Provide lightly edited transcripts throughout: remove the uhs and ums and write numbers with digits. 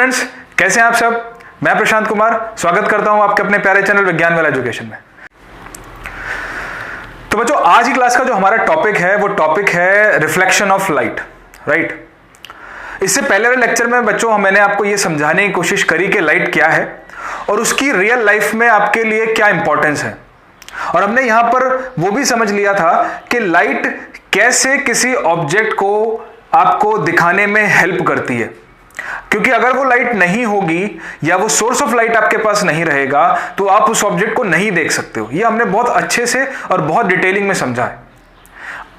Students, कैसे हैं आप सब। मैं प्रशांत कुमार स्वागत करता हूं आपके अपने प्यारे चैनल विज्ञान वाला एजुकेशन में। तो बच्चों, आज की क्लास का जो हमारा टॉपिक है वो टॉपिक है रिफ्लेक्शन ऑफ लाइट, राइट। इससे पहले वाले लेक्चर में बच्चों मैंने आपको ये समझाने की कोशिश करी कि लाइट क्या है और उसकी रियल लाइफ में आपके लिए क्या इंपॉर्टेंस है, और हमने यहां पर वो भी समझ लिया था कि लाइट कैसे किसी ऑब्जेक्ट को आपको दिखाने में हेल्प करती है। क्योंकि अगर वो लाइट नहीं होगी या वो सोर्स ऑफ लाइट आपके पास नहीं रहेगा तो आप उस ऑब्जेक्ट को नहीं देख सकते हो। ये हमने बहुत अच्छे से और बहुत डिटेलिंग में समझा है।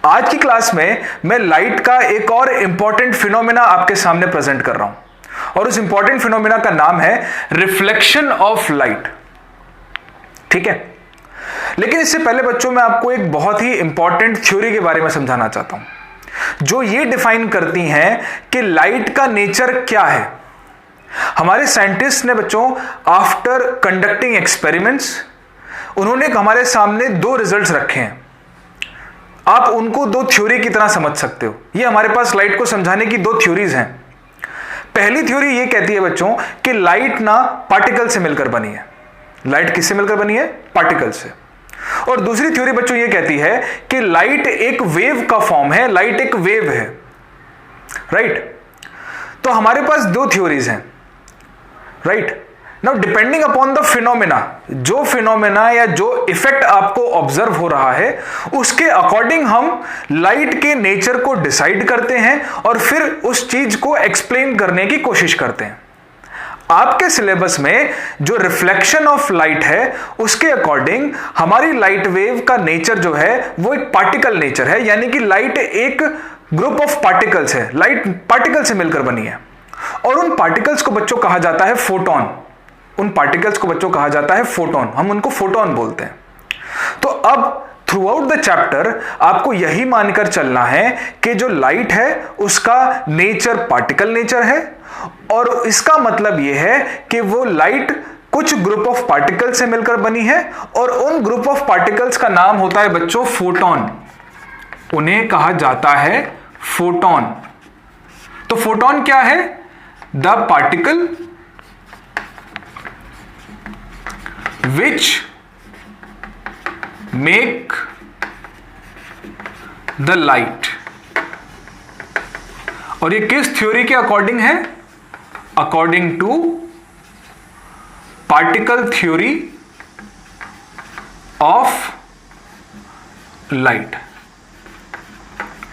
आज की क्लास में मैं लाइट का एक और इंपॉर्टेंट फिनोमेना आपके सामने प्रेजेंट कर रहा हूं, और उस इंपॉर्टेंट फिनोमेना का नाम है रिफ्लेक्शन ऑफ लाइट। ठीक है, लेकिन इससे पहले बच्चों मैं आपको एक बहुत ही इंपॉर्टेंट थ्योरी के बारे में समझाना चाहता हूं जो ये डिफाइन करती हैं कि लाइट का नेचर क्या है। हमारे साइंटिस्ट ने बच्चों आफ्टर कंडक्टिंग एक्सपेरिमेंट्स उन्होंने हमारे सामने दो रिजल्ट्स रखे हैं। आप उनको दो थ्योरी की तरह समझ सकते हो। ये हमारे पास लाइट को समझाने की दो थ्योरीज हैं। पहली थ्योरी ये कहती है बच्चों कि लाइट ना पार्टिकल से मिलकर बनी है। लाइट किससे मिलकर बनी है? पार्टिकल से। और दूसरी थ्योरी बच्चों ये कहती है कि लाइट एक वेव का फॉर्म है, लाइट एक वेव है, राइट। तो हमारे पास दो थ्योरीज हैं, right. Now depending upon the phenomena, जो फिनोमेना या जो इफेक्ट आपको ऑब्जर्व हो रहा है उसके अकॉर्डिंग हम लाइट के नेचर को डिसाइड करते हैं और फिर उस चीज को एक्सप्लेन करने की कोशिश करते हैं। आपके सिलेबस में जो रिफ्लेक्शन ऑफ लाइट है उसके अकॉर्डिंग हमारी लाइट वेव का नेचर जो है वो एक पार्टिकल नेचर है, यानी कि लाइट एक ग्रुप ऑफ पार्टिकल्स है। लाइट पार्टिकल से मिलकर बनी है और उन पार्टिकल्स को बच्चों कहा जाता है फोटोन। उन पार्टिकल्स को बच्चों कहा जाता है फोटोन, हम उनको फोटोन बोलते हैं। तो अब थ्रू आउट द चैप्टर आपको यही मानकर चलना है कि जो लाइट है उसका नेचर पार्टिकल नेचर है, और इसका मतलब यह है कि वो लाइट कुछ ग्रुप ऑफ पार्टिकल से मिलकर बनी है और उन ग्रुप ऑफ पार्टिकल्स का नाम होता है बच्चों फोटोन। उन्हें कहा जाता है फोटोन। तो फोटोन क्या है? The particle which make the light. और ये किस थ्योरी के अकॉर्डिंग है? According to particle theory of light,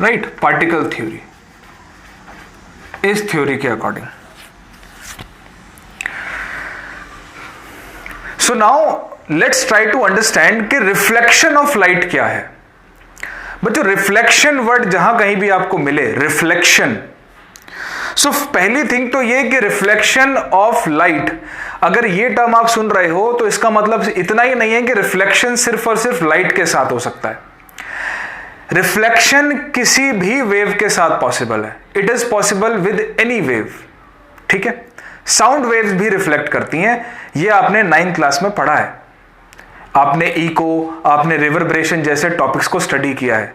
right. Particle theory, इस थ्योरी के according. So now let's try to understand कि रिफ्लेक्शन ऑफ लाइट क्या है। बच्चों रिफ्लेक्शन वर्ड जहां कहीं भी आपको मिले, रिफ्लेक्शन, सो पहली थिंग तो ये कि रिफ्लेक्शन ऑफ लाइट, अगर ये टर्म आप सुन रहे हो तो इसका मतलब इतना ही नहीं है कि रिफ्लेक्शन सिर्फ और सिर्फ लाइट के साथ हो सकता है। रिफ्लेक्शन किसी भी वेव के साथ पॉसिबल है। It is possible with any wave, ठीक है। साउंड वेव्स भी रिफ्लेक्ट करती हैं, ये आपने 9th क्लास में पढ़ा है। आपने इको, आपने रिवर्बरेशन जैसे टॉपिक्स को स्टडी किया है,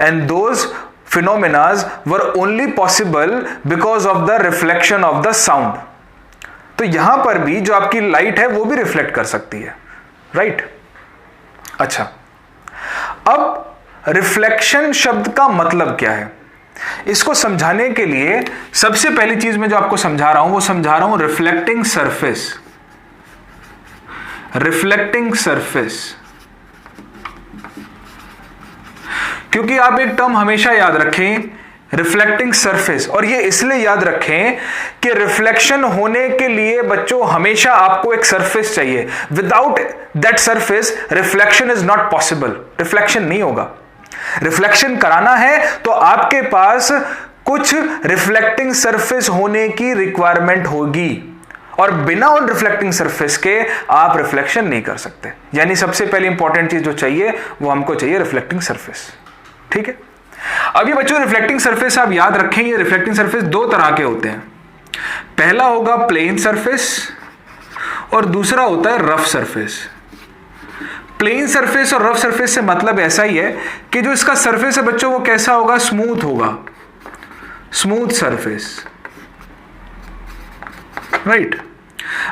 and those phenomena were only possible because of the reflection of the sound। तो यहां पर भी जो आपकी लाइट है वो भी रिफ्लेक्ट कर सकती है, राइट। अच्छा, अब रिफ्लेक्शन शब्द का मतलब क्या है इसको समझाने के लिए सबसे पहली चीज मैं जो आपको समझा रहा हूं वो समझा रहा हूं रिफ्लेक्टिंग सरफेस। रिफ्लेक्टिंग सरफेस, क्योंकि आप एक टर्म हमेशा याद रखें, रिफ्लेक्टिंग सरफेस। और ये इसलिए याद रखें कि रिफ्लेक्शन होने के लिए बच्चों हमेशा आपको एक सरफेस चाहिए। Without that surface reflection is not possible. Reflection नहीं होगा। रिफ्लेक्शन कराना है तो आपके पास कुछ रिफ्लेक्टिंग सरफेस होने की रिक्वायरमेंट होगी, और बिना उन रिफ्लेक्टिंग सरफेस के आप रिफ्लेक्शन नहीं कर सकते। यानी सबसे पहली इंपॉर्टेंट चीज जो चाहिए वो हमको चाहिए रिफ्लेक्टिंग सरफेस, ठीक है। अब ये बच्चों रिफ्लेक्टिंग सरफेस आप याद रखें, ये रिफ्लेक्टिंग सरफेस दो तरह के होते हैं। पहला होगा प्लेन सरफेस और दूसरा होता है रफ सरफेस। प्लेन सरफेस और रफ सरफेस से मतलब ऐसा ही है कि जो इसका सरफेस है बच्चों वो कैसा होगा? स्मूथ होगा, smooth surface. Right.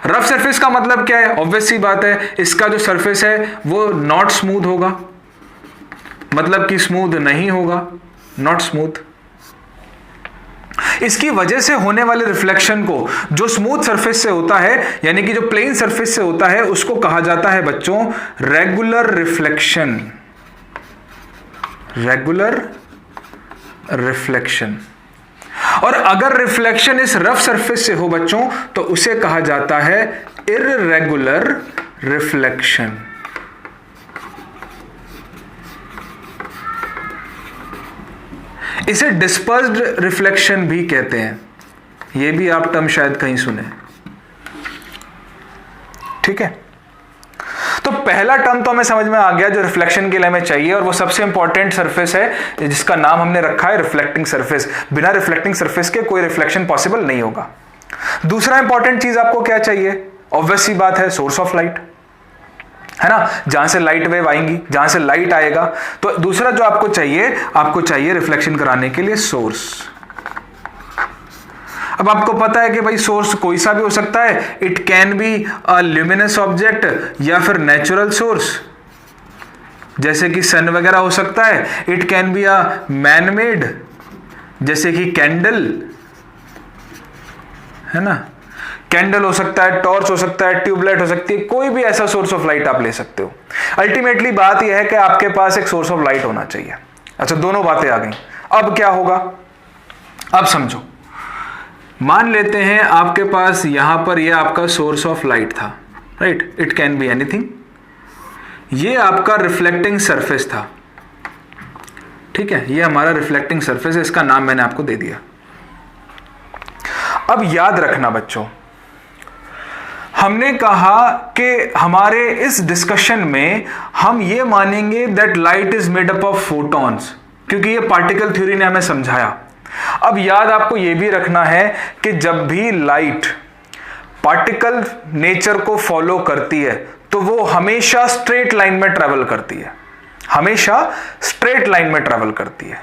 Rough surface का मतलब क्या है? ऑब्वियस सी बात है, इसका जो सरफेस है वो नॉट स्मूथ होगा, मतलब कि स्मूथ नहीं होगा, नॉट स्मूथ। इसकी वजह से होने वाले रिफ्लेक्शन को जो स्मूथ सरफेस से होता है, यानी कि जो प्लेन सरफेस से होता है, उसको कहा जाता है बच्चों रेगुलर रिफ्लेक्शन। Regular reflection. और अगर रिफ्लेक्शन इस रफ सरफेस से हो बच्चों तो उसे कहा जाता है इररेगुलर रिफ्लेक्शन। इसे डिस्पर्स्ड रिफ्लेक्शन भी कहते हैं, यह भी आप टर्म शायद कहीं सुने। ठीक है, तो पहला टर्म तो हमें समझ में आ गया जो रिफ्लेक्शन के लिए हमें चाहिए, और वो सबसे इंपॉर्टेंट सरफेस है जिसका नाम हमने रखा है रिफ्लेक्टिंग सरफेस। बिना रिफ्लेक्टिंग सरफेस के कोई रिफ्लेक्शन पॉसिबल नहीं होगा। दूसरा इंपॉर्टेंट चीज आपको क्या चाहिए? ऑब्वियस सी बात है, सोर्स ऑफ लाइट, है ना, जहां से लाइट वेव आएंगी, जहां से लाइट आएगा। तो दूसरा जो आपको चाहिए रिफ्लेक्शन कराने के लिए सोर्स। अब आपको पता है कि भाई सोर्स कोई सा भी हो सकता है, it can be a luminous object या फिर नेचुरल सोर्स, जैसे कि सन वगैरह हो सकता है। It can be a man made, जैसे कि कैंडल, है ना, कैंडल हो सकता है, टॉर्च हो सकता है, ट्यूबलाइट हो सकती है, कोई भी ऐसा सोर्स ऑफ लाइट आप ले सकते हो। अल्टीमेटली बात यह है कि आपके पास एक सोर्स ऑफ लाइट होना चाहिए। अच्छा, दोनों बातें आ गई। अब क्या होगा? अब समझो, मान लेते हैं आपके पास यहां पर यह आपका सोर्स ऑफ लाइट था, right, it can be anything. ये आपका रिफ्लेक्टिंग सरफेस था, ठीक है, ये हमारा रिफ्लेक्टिंग सरफेस है, इसका नाम मैंने आपको दे दिया। अब याद रखना बच्चों, हमने कहा कि हमारे इस डिस्कशन में हम ये मानेंगे that light is made up of photons, क्योंकि ये पार्टिकल थ्योरी ने हमें समझाया। अब याद आपको यह भी रखना है कि जब भी लाइट पार्टिकल नेचर को फॉलो करती है तो वो हमेशा स्ट्रेट लाइन में ट्रेवल करती है, हमेशा स्ट्रेट लाइन में ट्रेवल करती है।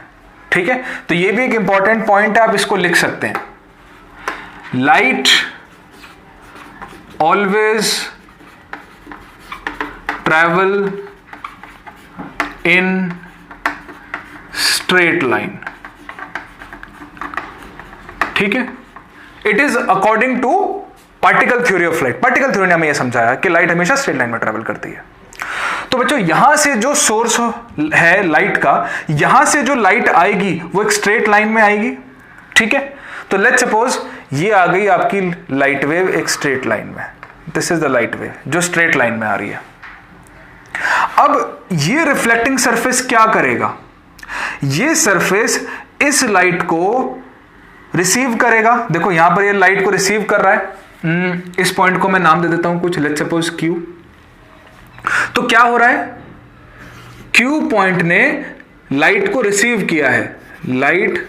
ठीक है, तो ये भी एक इंपॉर्टेंट पॉइंट है, आप इसको लिख सकते हैं। Light always travel in straight line. ठीक है, it is according to particle theory of light. Particle theory ने हमें यह समझाया कि लाइट हमेशा स्ट्रेट लाइन में ट्रेवल करती है। तो बच्चों, यहां से जो सोर्स है लाइट का, यहां से जो लाइट आएगी वो एक स्ट्रेट लाइन में आएगी। ठीक है, तो लेट्स सपोज ये आ गई आपकी लाइट वेव एक स्ट्रेट लाइन में। This is the light wave जो स्ट्रेट लाइन में आ रही है। अब ये रिफ्लेक्टिंग सरफेस क्या करेगा? ये सरफेस इस लाइट को रिसीव करेगा। देखो यहां पर ये लाइट को रिसीव कर रहा है। इस पॉइंट को मैं नाम दे देता हूं कुछ, लेट्स सपोज Q। तो क्या हो रहा है? Q पॉइंट ने लाइट को रिसीव किया है, लाइट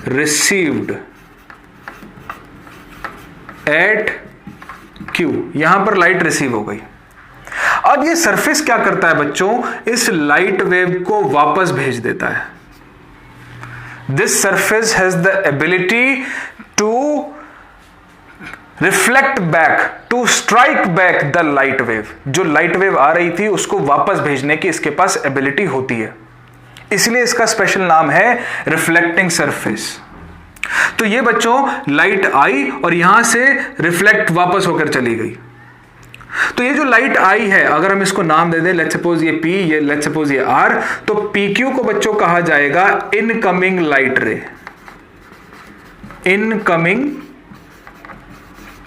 रिसीव्ड एट Q। यहां पर लाइट रिसीव हो गई। अब ये सरफेस क्या करता है बच्चों? इस लाइट वेव को वापस भेज देता है। This surface has the ability to reflect back, to strike back the light wave। जो लाइट वेव आ रही थी उसको वापस भेजने की इसके पास एबिलिटी होती है, इसलिए इसका स्पेशल नाम है रिफ्लेक्टिंग सरफेस। तो ये बच्चों लाइट आई और यहां से रिफ्लेक्ट वापस होकर चली गई। तो ये जो लाइट आई है, अगर हम इसको नाम दे दें, लेट्स सपोज ये P, ये लेट्स सपोज ये R, तो PQ को बच्चों कहा जाएगा incoming light ray. Incoming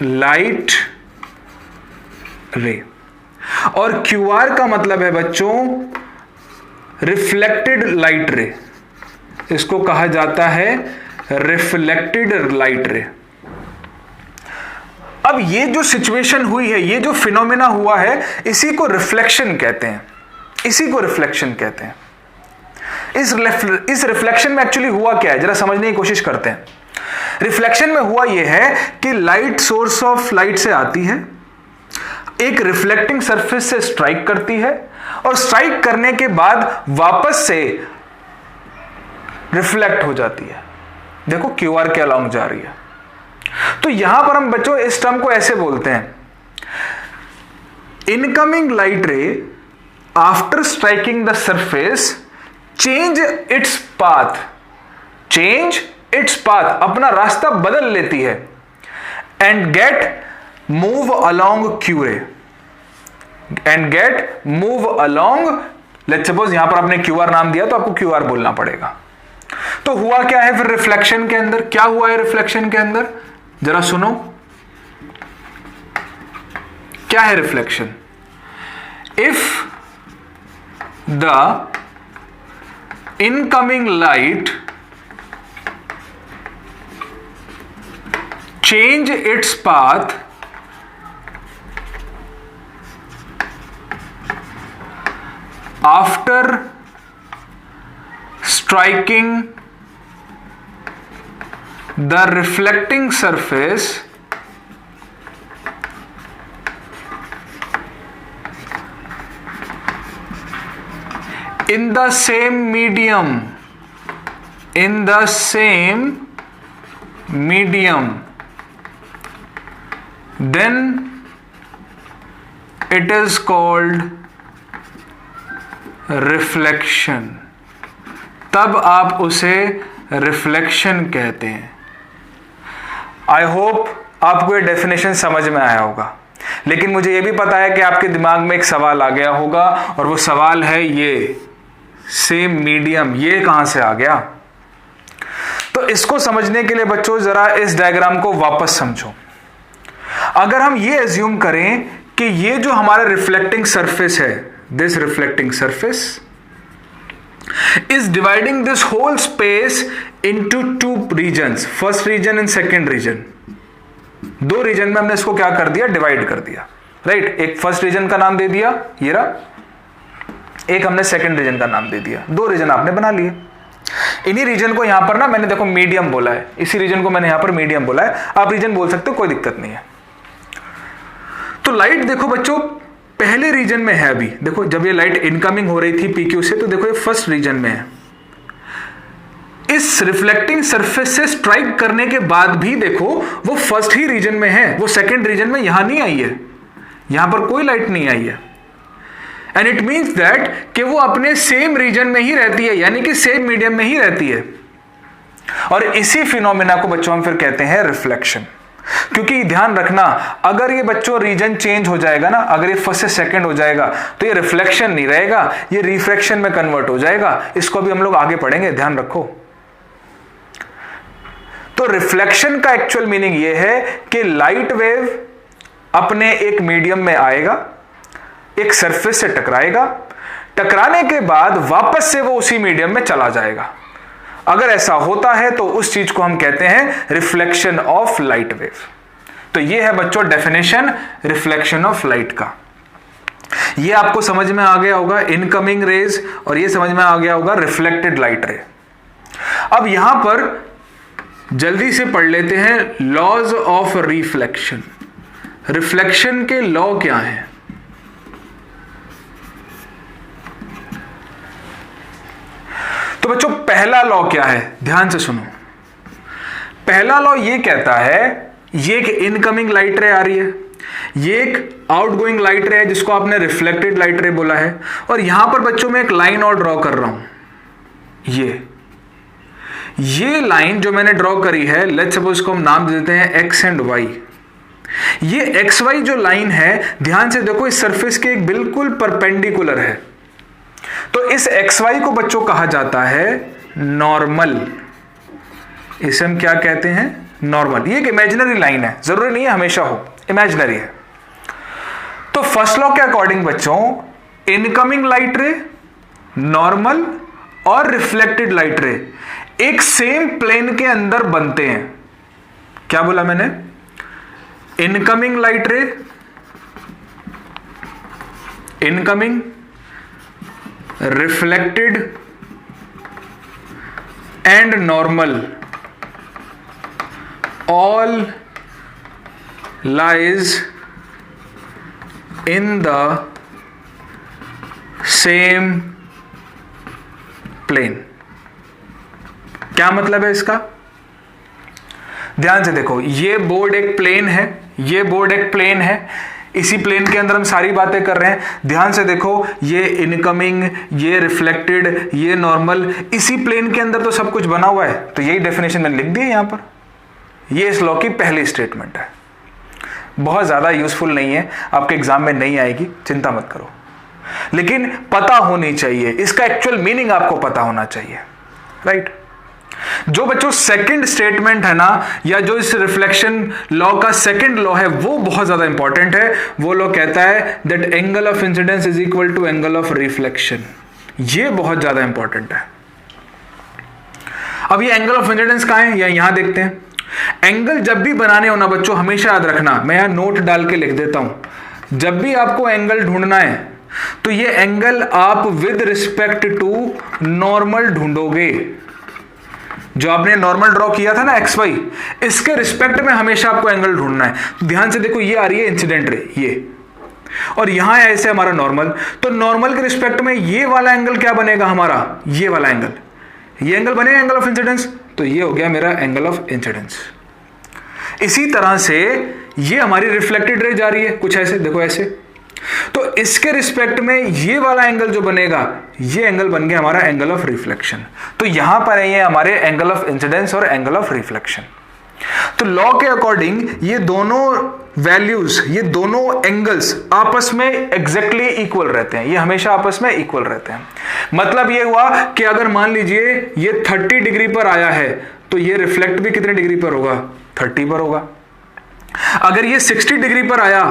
light रे। और QR का मतलब है बच्चों रिफ्लेक्टेड लाइट रे, इसको कहा जाता है रिफ्लेक्टेड लाइट रे। अब ये जो सिचुएशन हुई है, ये जो फिनोमेना हुआ है, इसी को रिफ्लेक्शन कहते हैं, इसी को रिफ्लेक्शन कहते हैं। इस रिफ्लेक्शन में एक्चुअली हुआ क्या है, जरा समझने की कोशिश करते हैं। रिफ्लेक्शन में हुआ यह है कि लाइट सोर्स ऑफ लाइट से आती है, एक रिफ्लेक्टिंग सरफेस से स्ट्राइक करती है, और स्ट्राइक करने के बाद वापस से रिफ्लेक्ट हो जाती है। देखो QR के अलोंग जा रही है। तो यहां पर हम बच्चों इस टर्म को ऐसे बोलते हैं, incoming light ray after striking the surface change its path, change its path, अपना रास्ता बदल लेती है, and get move along Q ray, and get move along, let's suppose यहां पर आपने क्यू आर नाम दिया तो आपको क्यू आर बोलना पड़ेगा। तो हुआ क्या है फिर रिफ्लेक्शन के अंदर, क्या हुआ है रिफ्लेक्शन के अंदर, जरा सुनो क्या है reflection. If the incoming light change its path after striking the reflecting surface in the same medium, in the same medium, then it is called reflection, तब आप उसे रिफ्लेक्शन कहते हैं। आई होप आपको ये डेफिनेशन समझ में आया होगा, लेकिन मुझे ये भी पता है कि आपके दिमाग में एक सवाल आ गया होगा, और वो सवाल है ये सेम मीडियम, ये कहां से आ गया। तो इसको समझने के लिए बच्चों जरा इस डायग्राम को वापस समझो। अगर हम ये एज्यूम करें कि ये जो हमारा रिफ्लेक्टिंग सरफेस है, this reflecting surface is dividing this whole space into two regions, first region and second region. दो रीजन में हमने इसको क्या कर दिया, डिवाइड कर दिया, राइट। एक फर्स्ट रीजन का नाम दे दिया ये रहा, एक हमने सेकंड रीजन का नाम दे दिया, दो रीजन आपने बना लिए। इन्हीं रीजन को यहां पर ना मैंने देखो मीडियम बोला है, इसी रीजन को मैंने यहां पर मीडियम बोला है, आप रीजन बोल सकते हो, कोई दिक्कत नहीं है। तो लाइट देखो बच्चों पहले रीजन में है, अभी देखो जब ये लाइट इनकमिंग हो रही थी पीक्यू से, तो देखो ये फर्स्ट रीजन में है। इस रिफ्लेक्टिंग सरफेस से स्ट्राइक करने के बाद भी देखो वो फर्स्ट ही रीजन में है, वो सेकंड रीजन में यहां नहीं आई है, यहां पर कोई लाइट नहीं आई है। एंड इट मीन्स दैट कि वो अपने सेम रीजन में ही रहती है, यानी कि सेम मीडियम में ही रहती है। और इसी फिनोमेना को बच्चों हम फिर कहते हैं रिफ्लेक्शन। क्योंकि ध्यान रखना, अगर ये बच्चों रीजन चेंज हो जाएगा ना, अगर ये फर्स्ट से सेकंड हो जाएगा तो ये रिफ्लेक्शन नहीं रहेगा, ये रिफ्रैक्शन में कन्वर्ट हो जाएगा। इसको भी हम लोग आगे पढ़ेंगे, ध्यान रखो। तो रिफ्लेक्शन का एक्चुअल मीनिंग ये है कि लाइट वेव अपने एक मीडियम में आएगा, एक सरफेस से टकराएगा, टकराने के बाद वापस से वो उसी मीडियम में चला जाएगा। अगर ऐसा होता है तो उस चीज को हम कहते हैं रिफ्लेक्शन ऑफ लाइट वेव। तो ये है बच्चों डेफिनेशन रिफ्लेक्शन ऑफ लाइट का। ये आपको समझ में आ गया होगा इनकमिंग रेज, और ये समझ में आ गया होगा रिफ्लेक्टेड लाइट रे। अब यहां पर जल्दी से पढ़ लेते हैं लॉज ऑफ रिफ्लेक्शन। रिफ्लेक्शन के लॉ क्या हैं? तो बच्चों पहला लॉ क्या है, ध्यान से सुनो। पहला लॉ ये कहता है, ये एक इनकमिंग लाइट रे आ रही है, ये एक आउटगोइंग लाइट रे है जिसको आपने रिफ्लेक्टेड लाइट रे बोला है, और यहां पर बच्चों मैं एक लाइन और ड्रॉ कर रहा हूं। ये लाइन जो मैंने ड्रॉ करी है, लेट्स सपोज इसको हम नाम देते हैं एक्स एंड वाई। ये एक्स वाई जो लाइन है, ध्यान से देखो, इस सरफेस के एक बिल्कुल परपेंडिकुलर है। तो इस एक्स वाई को बच्चों कहा जाता है नॉर्मल। इसे हम क्या कहते हैं? नॉर्मल। ये एक इमेजिनरी लाइन है, जरूरी नहीं है हमेशा हो, इमेजिनरी है। तो फर्स्ट लॉ के अकॉर्डिंग बच्चों इनकमिंग लाइट रे, नॉर्मल और रिफ्लेक्टेड लाइट रे एक सेम प्लेन के अंदर बनते हैं। क्या बोला मैंने? Incoming light ray, incoming, reflected and normal all lies in the same plane. क्या मतलब है इसका? ध्यान से देखो, ये बोर्ड एक प्लेन है, ये बोर्ड एक प्लेन है, इसी प्लेन के अंदर हम सारी बातें कर रहे हैं। ध्यान से देखो, ये इनकमिंग, ये रिफ्लेक्टेड, ये नॉर्मल, इसी प्लेन के अंदर तो सब कुछ बना हुआ है। तो यही डेफिनेशन मैंने लिख दी है यहां पर। ये इस लॉ की पहली स्टेटमेंट है, बहुत ज्यादा यूजफुल नहीं है, आपके एग्जाम में नहीं आएगी, चिंता मत करो, लेकिन पता होनी चाहिए, इसका एक्चुअल मीनिंग आपको पता होना चाहिए, राइट। जो बच्चों सेकंड स्टेटमेंट है ना, या जो इस रिफ्लेक्शन लॉ का सेकंड लॉ है, वो बहुत ज्यादा इंपॉर्टेंट है। वो लॉ कहता है that angle of incidence is equal to angle of reflection. ये बहुत ज्यादा इंपॉर्टेंट है। अब ये एंगल ऑफ इंसिडेंस कहां है, या यहां देखते हैं। एंगल जब भी बनाने हो ना बच्चों, हमेशा याद रखना, मैं यहां नोट डाल के लिख देता हूं, जब भी आपको एंगल ढूंढना है तो ये एंगल आप विद रिस्पेक्ट टू नॉर्मल ढूंढोगे। जो आपने नॉर्मल ड्रॉ किया था ना एक्स वाई, इसके रिस्पेक्ट में हमेशा आपको एंगल ढूंढना है। तो ध्यान से देखो, ये आ रही है इंसिडेंट रे, ये, और यहां है ऐसे हमारा नॉर्मल, तो नॉर्मल के रिस्पेक्ट में ये वाला एंगल क्या बनेगा हमारा, ये वाला एंगल, ये एंगल बनेगा एंगल ऑफ इंसिडेंस। तो ये हो गया मेरा एंगल ऑफ इंसिडेंस। इसी तरह से ये हमारी रिफ्लेक्टेड रे जा रही है कुछ ऐसे, देखो ऐसे, तो इसके रिस्पेक्ट में ये वाला एंगल जो बनेगा, ये एंगल बन गया हमारा एंगल ऑफ रिफ्लेक्शन। तो यहां पर है ये हमारे एंगल ऑफ इंसिडेंस और एंगल ऑफ रिफ्लेक्शन। तो लॉ के अकॉर्डिंग ये दोनों वैल्यूज, ये दोनों एंगल्स आपस में एग्जैक्टली इक्वल रहते हैं, ये हमेशा आपस में इक्वल रहते हैं। मतलब ये हुआ कि अगर मान लीजिए ये 30 डिग्री पर आया है, तो ये रिफ्लेक्ट भी कितने डिग्री पर होगा, 30 पर होगा। अगर ये 60 डिग्री पर आया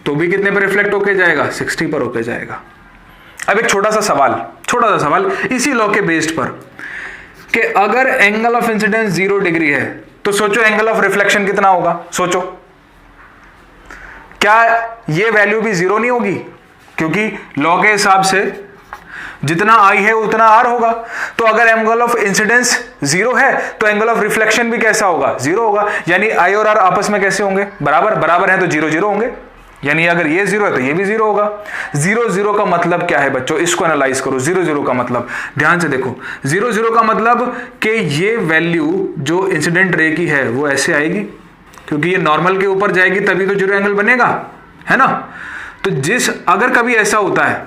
तो भी कितने पर रिफ्लेक्ट होके जाएगा, 60 पर होके जाएगा। अब एक छोटा सा सवाल इसी लॉ के बेस्ड पर, कि अगर एंगल ऑफ इंसिडेंस 0 डिग्री है तो सोचो एंगल ऑफ रिफ्लेक्शन कितना होगा, सोचो, क्या ये वैल्यू भी 0 नहीं होगी? क्योंकि लॉ के हिसाब से जितना आई है उतना आर होगा। तो अगर एंगल ऑफ इंसिडेंस 0 है तो एंगल ऑफ रिफ्लेक्शन भी कैसा होगा, 0 होगा। यानी आई और आर आपस में कैसे होंगे, बराबर है, तो 0 0 होंगे। यानी अगर ये 0 है तो ये भी 0 होगा। 0 0 का मतलब क्या है बच्चों, इसको एनालाइज करो। 0 0 का मतलब, ध्यान से देखो, 0 0 का मतलब कि ये वैल्यू जो इंसिडेंट रे की है वो ऐसे आएगी, क्योंकि ये नॉर्मल के ऊपर जाएगी तभी तो 0 एंगल बनेगा, है ना। तो अगर कभी ऐसा होता है,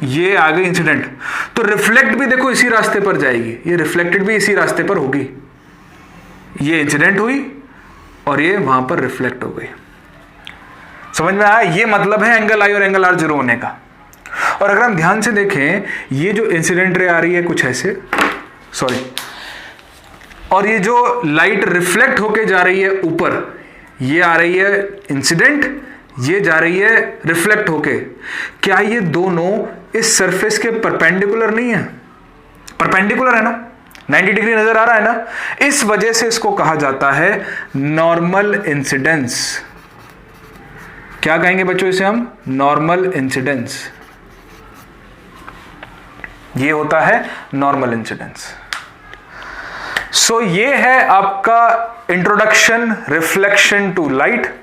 ये आ गई इंसिडेंट, तो रिफ्लेक्ट भी देखो इसी रास्ते पर जाएगी, ये रिफ्लेक्टेड भी इसी रास्ते पर होगी। ये इंसिडेंट हुई और ये वहां पर रिफ्लेक्ट हो गई। समझ में आया? ये मतलब है एंगल आई और एंगल आर 0 होने का। और अगर हम ध्यान से देखें, ये जो इंसिडेंट रे आ रही है कुछ ऐसे, और ये जो लाइट रिफ्लेक्ट होके जा रही है ऊपर, ये आ रही है इंसिडेंट, ये जा रही है रिफ्लेक्ट होके, क्या ये दोनों इस सरफेस के परपेंडिकुलर नहीं है? परपेंडिकुलर है ना, 90 डिग्री नजर आ रहा है ना। इस वजह से इसको कहा जाता है नॉर्मल इंसिडेंस। क्या कहेंगे बच्चों इसे हम, नॉर्मल इंसिडेंस। ये होता है नॉर्मल इंसिडेंस। सो ये है आपका introduction reflection to light.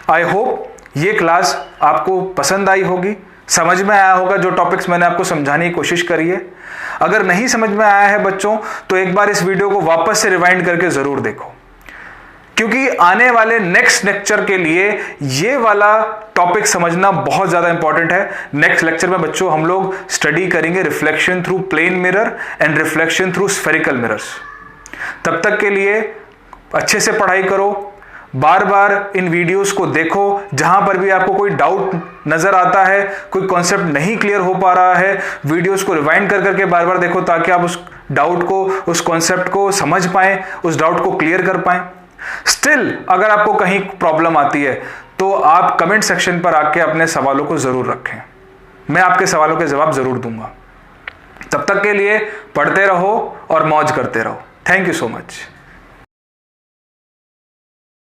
I hope ये क्लास आपको पसंद आई होगी, समझ में आया होगा जो टॉपिक्स मैंने आपको समझाने की कोशिश करी है। अगर नहीं समझ में आया है बच्चों, तो एक बार इस वीडियो को वापस से रिवाइंड करके जरूर देखो, क्योंकि आने वाले नेक्स्ट लेक्चर के लिए ये वाला टॉपिक समझना बहुत ज्यादा इंपॉर्टेंट है। नेक्स्ट लेक्चर में बच्चों हम लोग स्टडी करेंगे reflection through plane mirror and reflection through spherical mirrors. तब तक के लिए अच्छे से पढ़ाई करो, बार बार इन वीडियोस को देखो। जहां पर भी आपको कोई डाउट नजर आता है, कोई कॉन्सेप्ट नहीं क्लियर हो पा रहा है, वीडियोस को रिवाइंड कर करके बार बार देखो, ताकि आप उस डाउट को, उस कॉन्सेप्ट को समझ पाएं, उस डाउट को क्लियर कर पाएं। स्टिल अगर आपको कहीं प्रॉब्लम आती है तो आप कमेंट सेक्शन पर आके अपने सवालों को जरूर रखें, मैं आपके सवालों के जवाब जरूर दूंगा। तब तक के लिए पढ़ते रहो और मौज करते रहो। Thank you so much.